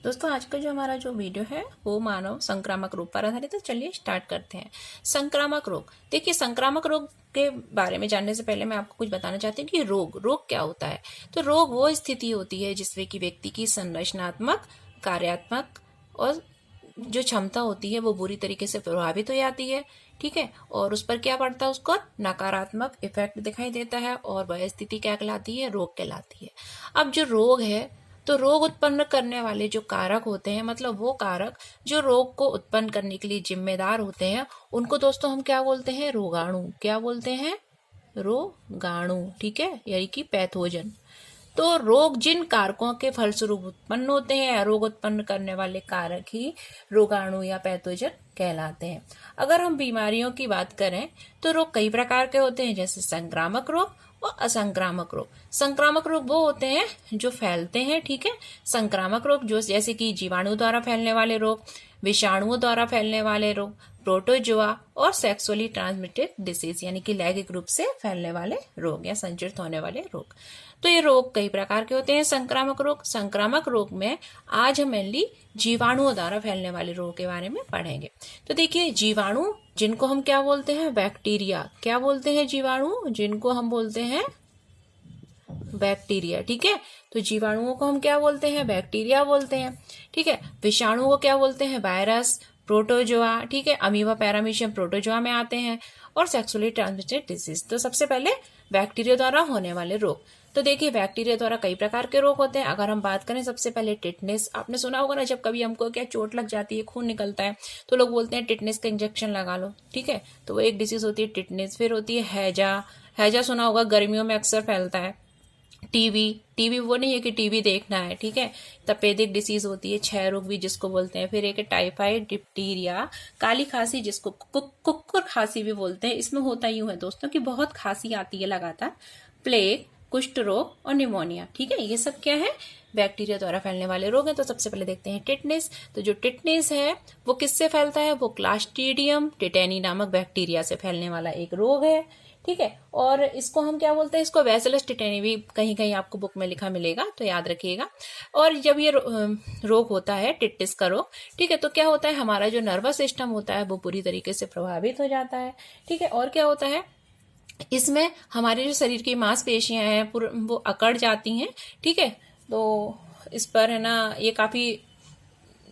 दोस्तों आज का जो हमारा जो वीडियो है वो मानव संक्रामक रोग पर आधारित है। तो चलिए स्टार्ट करते हैं। संक्रामक रोग, देखिए संक्रामक रोग के बारे में जानने से पहले मैं आपको कुछ बताना चाहती हूँ कि रोग क्या होता है। तो रोग वो स्थिति होती है जिसमें कि व्यक्ति की संरचनात्मक, कार्यात्मक और जो क्षमता होती है वो बुरी तरीके से प्रभावित हो जाती है। ठीक है, और उस पर क्या पड़ता है, उसको नकारात्मक इफेक्ट दिखाई देता है और वह स्थिति क्या कहलाती है, रोग कहलाती है। अब जो रोग है, तो रोग उत्पन्न करने वाले जो कारक होते हैं, मतलब वो कारक जो रोग को उत्पन्न करने के लिए जिम्मेदार होते हैं, उनको दोस्तों हम क्या बोलते हैं, रोगाणु। क्या बोलते हैं, रोगाणु। ठीक है, यानी कि पैथोजन। तो रोग जिन कारकों के फलस्वरूप उत्पन्न होते हैं, रोग उत्पन्न करने वाले कारक ही रोगाणु या पैथोजन कहलाते हैं। अगर हम बीमारियों की बात करें तो रोग कई प्रकार के होते हैं, जैसे संक्रामक रोग और असंक्रामक रोग। संक्रामक रोग वो होते हैं जो फैलते हैं। ठीक है, संक्रामक रोग जो जैसे कि जीवाणु द्वारा फैलने वाले रोग, विषाणुओं द्वारा फैलने वाले रोग, प्रोटोजोआ और सेक्सुअली ट्रांसमिटेड डिसीज यानी कि लैंगिक रूप से फैलने वाले रोग या संचरित होने वाले रोग। तो ये रोग कई प्रकार के होते हैं। संक्रामक रोग में आज हम मेनली जीवाणुओं द्वारा फैलने वाले रोग के बारे में पढ़ेंगे। तो देखिए, जीवाणु जिनको हम क्या बोलते हैं, बैक्टीरिया। क्या बोलते हैं, जीवाणु जिनको हम बोलते हैं बैक्टीरिया। ठीक है, तो जीवाणुओं को हम क्या बोलते हैं, बैक्टीरिया बोलते हैं। ठीक है, विषाणुओं को क्या बोलते हैं, वायरस, प्रोटोजोआ। ठीक है, अमीबा, पैरामीशियम प्रोटोजोआ में आते हैं। और सेक्सुअली ट्रांसमिटेड डिजीज, तो सबसे पहले बैक्टीरिया द्वारा होने वाले रोग। तो देखिए, बैक्टीरिया द्वारा कई प्रकार के रोग होते हैं। अगर हम बात करें सबसे पहले टिटनेस, आपने सुना होगा ना, जब कभी हमको क्या चोट लग जाती है, खून निकलता है, तो लोग बोलते हैं टिटनेस का इंजेक्शन लगा लो। ठीक है, तो वो एक डिजीज होती है टिटनेस। फिर होती है हैजा। हैजा सुना होगा, गर्मियों में अक्सर फैलता है। टीबी वो नहीं है कि टीबी देखना है। ठीक है, तपेदिक डिसीज होती है, क्षय रोग भी जिसको बोलते हैं। फिर एक टाइफाइड, डिप्टीरिया, काली खांसी जिसको कुक्कुर खांसी भी बोलते हैं। इसमें होता यूं है दोस्तों कि बहुत खांसी आती है लगातार। प्लेग, कुष्ठ रोग और निमोनिया। ठीक है, ये सब क्या है, बैक्टीरिया द्वारा फैलने वाले रोग हैं। तो सबसे पहले देखते हैं टिटनेस। तो जो टिटनेस है वो किससे फैलता है, वो क्लास्ट्रीडियम टिटेनी नामक बैक्टीरिया से फैलने वाला एक रोग है। ठीक है, और इसको हम क्या बोलते हैं, इसको बैसिलस टिटेनी भी कहीं कहीं आपको बुक में लिखा मिलेगा, तो याद रखिएगा। और जब ये रोग होता है, टिटनेस का रोग, ठीक है, तो क्या होता है, हमारा जो नर्वस सिस्टम होता है वो पूरी तरीके से प्रभावित हो जाता है। ठीक है, और क्या होता है, इसमें हमारे जो शरीर की मांसपेशियां हैं वो अकड़ जाती हैं। ठीक है, तो इस पर है ना, ये काफी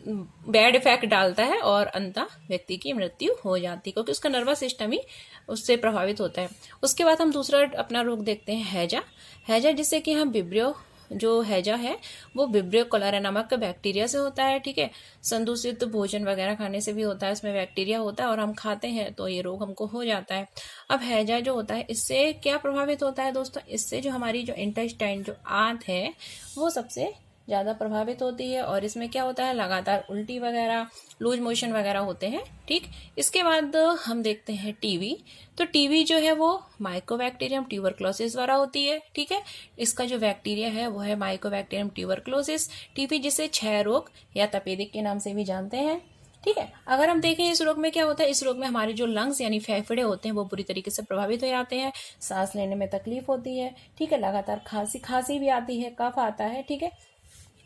बैड इफेक्ट डालता है और अंततः व्यक्ति की मृत्यु हो जाती है, क्योंकि उसका नर्वस सिस्टम ही उससे प्रभावित होता है। उसके बाद हम दूसरा अपना रोग देखते हैं, हैजा। हैजा जिससे कि हम विब्रियो, जो हैजा है वो विब्रियो कोलेरा नामक बैक्टीरिया से होता है। ठीक है, संदूषित भोजन वगैरह खाने से भी होता है, इसमें बैक्टीरिया होता है और हम खाते हैं तो ये रोग हमको हो जाता है। अब हैजा जो होता है, इससे क्या प्रभावित होता है दोस्तों, इससे जो हमारी जो इंटेस्टाइन, जो आंत है, वो सबसे ज़्यादा प्रभावित होती है और इसमें क्या होता है, लगातार उल्टी वगैरह, लूज मोशन वगैरह होते हैं। ठीक, इसके बाद हम देखते हैं टीबी। तो टीबी जो है वो माइकोबैक्टीरियम ट्यूबरक्लोसिस द्वारा होती है। ठीक है, इसका जो बैक्टीरिया है वो है माइकोबैक्टीरियम ट्यूबरक्लोसिस। टीबी जिसे क्षय रोग या तपेदिक के नाम से भी जानते हैं। ठीक है, अगर हम देखें इस रोग में क्या होता है, इस रोग में हमारे जो लंग्स यानी फेफड़े होते हैं वो पूरी तरीके से प्रभावित हो जाते हैं। सांस लेने में तकलीफ होती है। ठीक है, लगातार खांसी भी आती है, कफ आता है। ठीक है,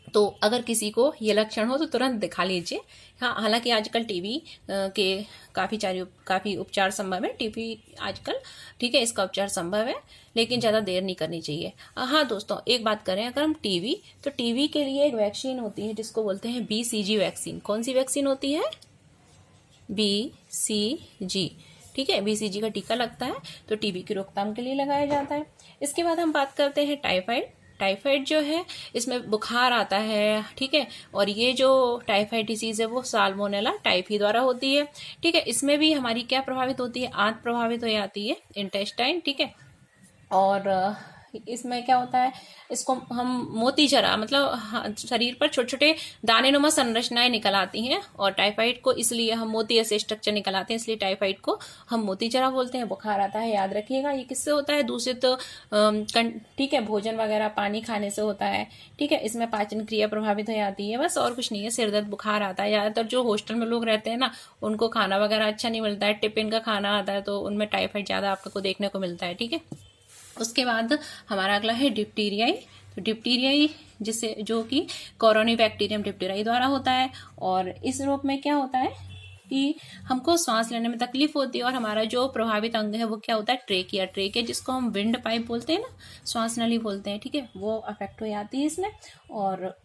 तो अगर किसी को ये लक्षण हो तो तुरंत दिखा लीजिए। हाँ, हालांकि आजकल टीबी के काफी उपचार संभव है। टीबी आजकल, ठीक है, इसका उपचार संभव है, लेकिन ज्यादा देर नहीं करनी चाहिए। हाँ दोस्तों, एक बात करें, अगर हम टीबी, तो टीबी के लिए एक वैक्सीन होती है जिसको बोलते हैं BCG वैक्सीन। कौन सी वैक्सीन होती है, BCG। ठीक है, BCG का टीका लगता है, तो टीबी की रोकथाम के लिए लगाया जाता है। इसके बाद हम बात करते हैं टाइफाइड जो है, इसमें बुखार आता है। ठीक है, और ये जो टाइफाइड डिसीज है वो साल्मोनेला टाइफी द्वारा होती है। ठीक है, इसमें भी हमारी क्या प्रभावित होती है, आंत प्रभावित हो जाती है, इंटेस्टाइन। ठीक है, और इसमें क्या होता है, इसको हम मोतीजरा, मतलब शरीर पर छोटे छोटे दानेनुमा संरचनाएं निकल आती हैं, और टाइफाइड को इसलिए हम मोती ऐसे स्ट्रक्चर निकल आते हैं, इसलिए टाइफाइड को हम मोतीजरा बोलते हैं। बुखार आता है, याद रखिएगा, ये किससे होता है, दूषित ठीक है, भोजन वगैरह, पानी खाने से होता है। ठीक है, इसमें पाचन क्रिया प्रभावित हो जाती है, बस और कुछ नहीं है। सिरदर्द, बुखार आता है। ज्यादातर जो हॉस्टल में लोग रहते हैं ना, उनको खाना वगैरह अच्छा नहीं मिलता है, टिफिन का खाना आता है, तो उनमें टाइफाइड ज्यादा आपको देखने को मिलता है। ठीक है, उसके बाद हमारा अगला है डिप्टीरियाई। डिप्टीरियाई, जिसे जो कि कोरोनिबैक्टीरियम डिप्टेराई द्वारा होता है। और इस रोग में क्या होता है कि हमको सांस लेने में तकलीफ होती है और हमारा जो प्रभावित अंग है वो क्या होता है, ट्रेकिया जिसको हम विंड पाइप बोलते हैं ना, श्वास नली बोलते हैं, ठीक है, वो अफेक्ट हो जाती है इसमें। और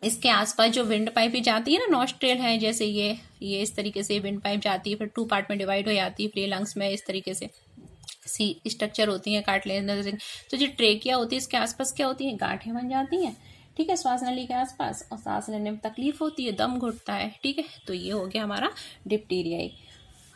इसके आसपास जो विंड पाइप जाती है ना, नॉस्ट्रेल है, जैसे ये इस तरीके से विंड पाइप जाती है, फिर 2 पार्ट में डिवाइड हो जाती है, फिर लंग्स में इस तरीके से सी स्ट्रक्चर होती है कार्टिलेज। तो जो ट्रेकिया होती है इसके आसपास क्या होती है, गांठें बन जाती हैं, ठीक है, श्वास नली के आसपास, और सांस लेने में तकलीफ होती है, दम घुटता है, ठीक है। तो ये हो गया हमारा डिप्टीरियाई।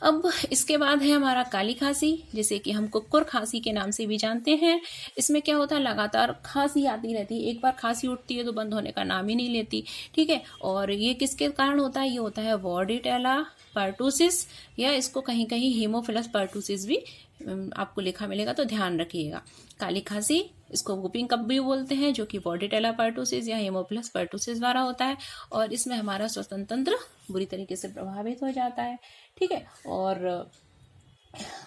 अब इसके बाद है हमारा काली खांसी, जिसे कि हम कुक्कुर खांसी के नाम से भी जानते हैं। इसमें क्या होता है, लगातार खांसी आती रहती है, एक बार खांसी उठती है तो बंद होने का नाम ही नहीं लेती, ठीक है। और ये किसके कारण होता है, ये होता है वॉर्डिटेला पर्टुसिस, या इसको कहीं कहीं हीमोफिलस पर्टुसिस भी आपको लिखा मिलेगा, तो ध्यान रखिएगा। काली खांसी, इसको वूपिंग कफ भी बोलते हैं, जो कि वॉर्डिटेला पर्टुसिस या हीमोफिलस पर्टुसिस द्वारा होता है। और इसमें हमारा श्वसन तंत्र बुरी तरीके से प्रभावित हो जाता है, ठीक है। और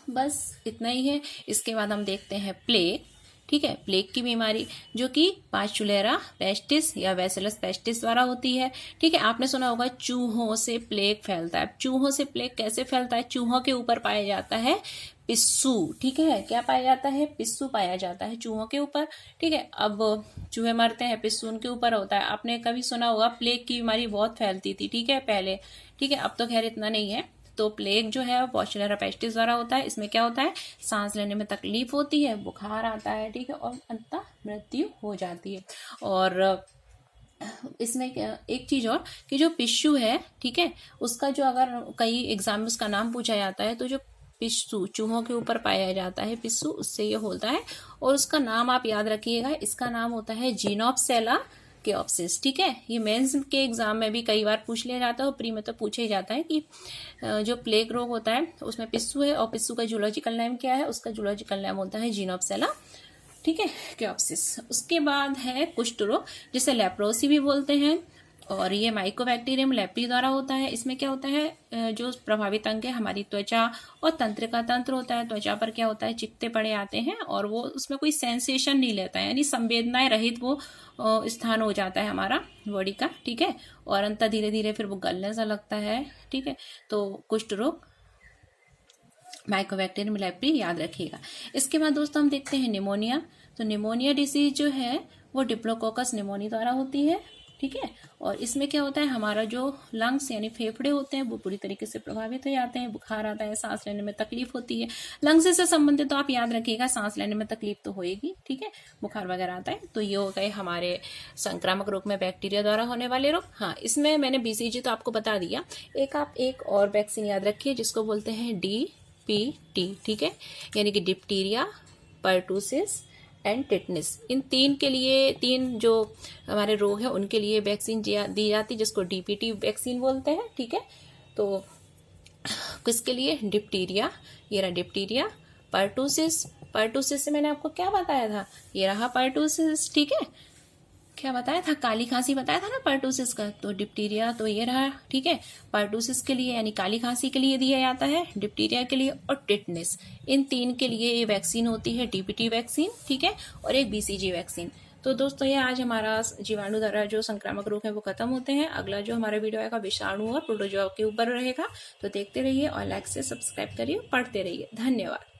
बस इतना ही है। इसके बाद हम देखते हैं प्लेग, ठीक है, प्लेग की बीमारी जो कि पार्चुलेरा पेस्टिस या बैसिलस पेस्टिस द्वारा होती है, ठीक है। आपने सुना होगा चूहों से प्लेग फैलता है। चूहों से प्लेग कैसे फैलता है, चूहों के ऊपर पाया जाता है पिस्सू, ठीक है, क्या पाया जाता है, पिस्सू पाया जाता है चूहों के ऊपर, ठीक है। अब चूहे मरते हैं, पिस्सू उनके ऊपर होता है। आपने कभी सुना होगा प्लेग की बीमारी बहुत फैलती थी, ठीक है, पहले, ठीक है, अब तो खैर इतना नहीं है। तो प्लेग जो है पार्चुलेरा पेस्टिस द्वारा होता है। इसमें क्या होता है, सांस लेने में तकलीफ होती है, बुखार आता है, ठीक है, और अंततः मृत्यु हो जाती है। और इसमें एक चीज और कि जो पिस्सू है, ठीक है, उसका जो अगर कई एग्जाम में उसका नाम पूछा जाता है, तो जो पिस्सू चूहों के ऊपर पाया जाता है पिस्सू, उससे ये होता है। और उसका नाम आप याद रखिएगा, इसका नाम होता है जीनोप्सेला केओप्सिस, ठीक है। ये मेंस के एग्जाम में भी कई बार पूछ लिया जाता है और प्री में तो पूछा ही जाता है कि जो प्लेग रोग होता है उसमें पिस्सू है, और पिस्सू का जूलॉजिकल नेम क्या है, उसका जूलॉजिकल नेम होता है जीनोप्सेला, ठीक है, केओप्सिस। उसके बाद है कुष्ठ रोग, जिसे लेप्रोसी भी बोलते हैं, और ये माइकोबैक्टीरियम लेप्री द्वारा होता है। इसमें क्या होता है, जो प्रभावित अंग है हमारी त्वचा और तंत्रिका तंत्र होता है। त्वचा पर क्या होता है, चिकते पड़े आते हैं, और वो उसमें कोई सेंसेशन नहीं लेता है, यानी संवेदनाएं रहित वो स्थान हो जाता है हमारा बॉडी का, ठीक है। और अंत धीरे धीरे फिर वो गलने सा लगता है, ठीक है। तो कुष्ठ रोग, माइकोबैक्टीरियम लेप्री याद रखिएगा। इसके बाद दोस्तों हम देखते हैं निमोनिया। तो निमोनिया डिसीज जो है वो डिप्लोकोकस निमोनी द्वारा होती है, ठीक है। और इसमें क्या होता है, हमारा जो लंग्स यानी फेफड़े होते हैं वो पूरी तरीके से प्रभावित हो जाते हैं, बुखार आता है, सांस लेने में तकलीफ होती है। लंग्स से संबंधित तो आप याद रखिएगा, सांस लेने में तकलीफ तो होएगी, ठीक है, बुखार वगैरह आता है। तो ये हो गए हमारे संक्रामक रोग में बैक्टीरिया द्वारा होने वाले रोग। हाँ, इसमें मैंने बीसीजी तो आपको बता दिया। आप एक और वैक्सीन याद रखिए जिसको बोलते हैं DPT, ठीक है, यानी कि डिप्टीरिया, पर्टुसिस एंड टिटनिस। इन 3 के लिए, 3 जो हमारे रोग है उनके लिए वैक्सीन दी जाती है, जिसको DPT वैक्सीन बोलते हैं, ठीक है। तो किसके लिए, डिप्टीरिया, ये रहा डिप्टीरिया, पर्टुसिस से मैंने आपको क्या बताया था, ये रहा पर्टुसिस, ठीक है। क्या बताया था, काली खांसी बताया था ना पर्टुसिस का, तो डिप्टीरिया तो ये रहा, ठीक है। पर्टुसिस के लिए यानी काली खांसी के लिए दिया जाता है, डिप्टीरिया के लिए और टिटनिस, इन 3 के लिए ये वैक्सीन होती है, DPT वैक्सीन, ठीक है, और एक BCG वैक्सीन। तो दोस्तों ये आज हमारा जीवाणु द्वारा जो संक्रामक रोग है वो खत्म होते हैं। अगला जो हमारा वीडियो आएगा विषाणु और प्रोटोजोआ के ऊपर रहेगा। तो देखते रहिए और लाइक से सब्सक्राइब करिए, पढ़ते रहिए। धन्यवाद।